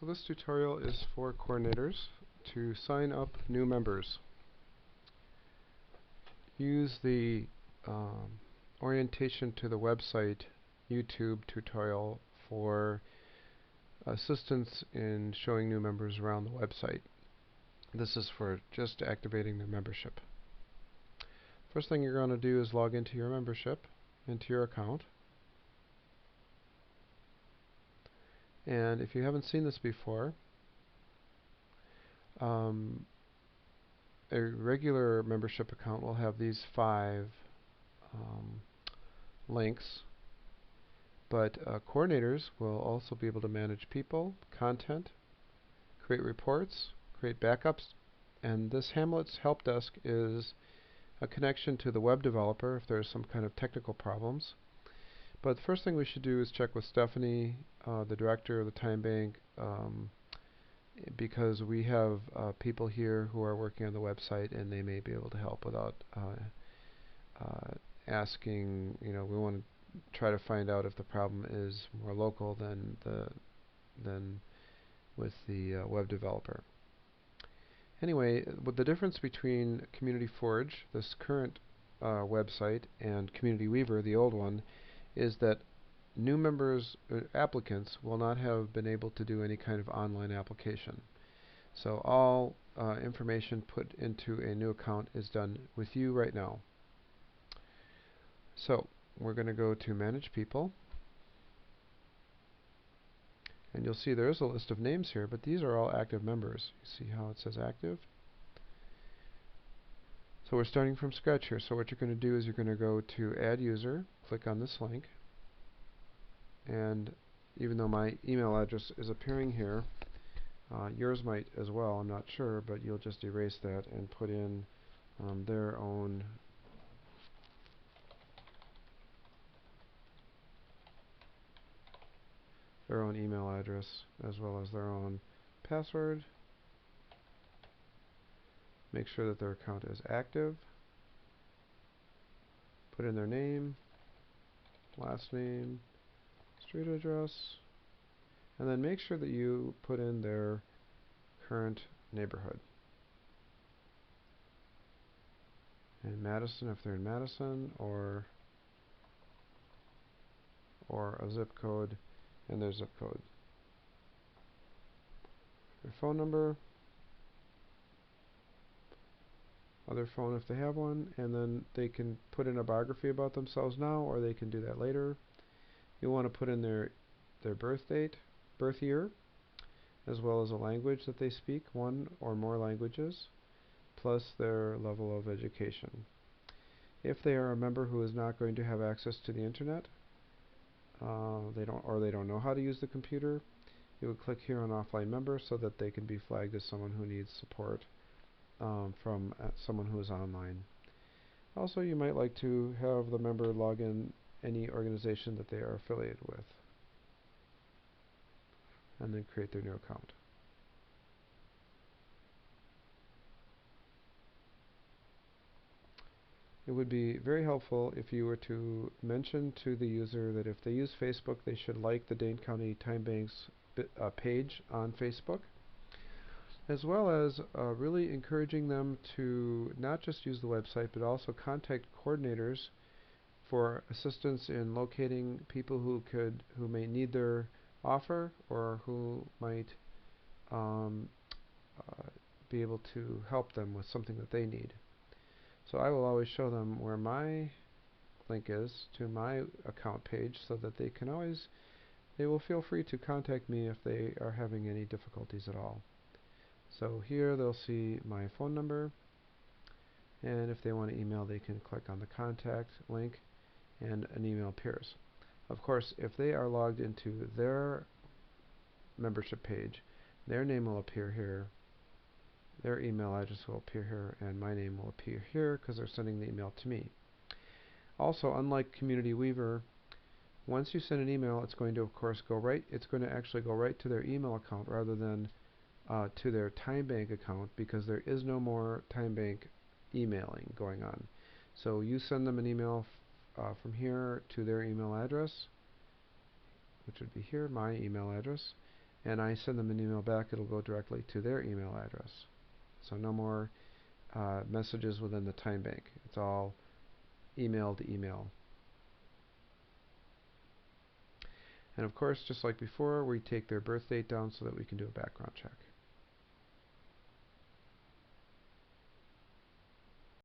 So this tutorial is for coordinators to sign up new members. Use the orientation to the website YouTube tutorial for assistance in showing new members around the website. This is for just activating their membership. First thing you're going to do is log into your membership, into your account. And if you haven't seen this before, a regular membership account will have these 5 links, but coordinators will also be able to manage people, content, create reports, create backups, and this Hamlet's help desk is a connection to the web developer if there's some kind of technical problems. But the first thing we should do is check with Stephanie, the director of the Time Bank, because we have people here who are working on the website and they may be able to help without asking. We want to try to find out if the problem is more local than with the web developer. Anyway, with the difference between Community Forge, this current website, and Community Weaver, the old one, is that new members, applicants, will not have been able to do any kind of online application. So all information put into a new account is done with you right now. So we're going to go to Manage People. And you'll see there is a list of names here, but these are all active members. You see how it says active? So we're starting from scratch here. So what you're going to do is you're going to go to Add User, click on this link, and even though my email address is appearing here, yours might as well, I'm not sure, but you'll just erase that and put in their own email address as well as their own password. Make sure that their account is active. Put in their name, last name, street address, and then make sure that you put in their current neighborhood. In Madison, if they're in Madison, or a zip code and their zip code. Their phone number, other phone if they have one, and then they can put in a biography about themselves now, or they can do that later. You want to put in their birth date, birth year, as well as a language that they speak, 1 or more languages, plus their level of education. If they are a member who is not going to have access to the internet, they don't know how to use the computer, you would click here on Offline Member so that they can be flagged as someone who needs support from someone who is online. Also, you might like to have the member log in any organization that they are affiliated with, and then create their new account. It would be very helpful if you were to mention to the user that if they use Facebook, they should like the Dane County Time Bank's page on Facebook, as well as really encouraging them to not just use the website, but also contact coordinators for assistance in locating people who may need their offer, or who might be able to help them with something that they need. So I will always show them where my link is to my account page, so that they will feel free to contact me if they are having any difficulties at all. So here they'll see my phone number, and if they want to email, they can click on the contact link and an email appears. Of course, if they are logged into their membership page, their name will appear here, their email address will appear here, and my name will appear here because they're sending the email to me. Also, unlike Community Weaver, once you send an email, it's going to, of course, actually go right to their email account rather than to their Time Bank account, because there is no more Time Bank emailing going on. So you send them an email from here to their email address, which would be here, my email address, and I send them an email back, it'll go directly to their email address. So no more messages within the time bank. It's all email to email. And of course, just like before, we take their birth date down so that we can do a background check.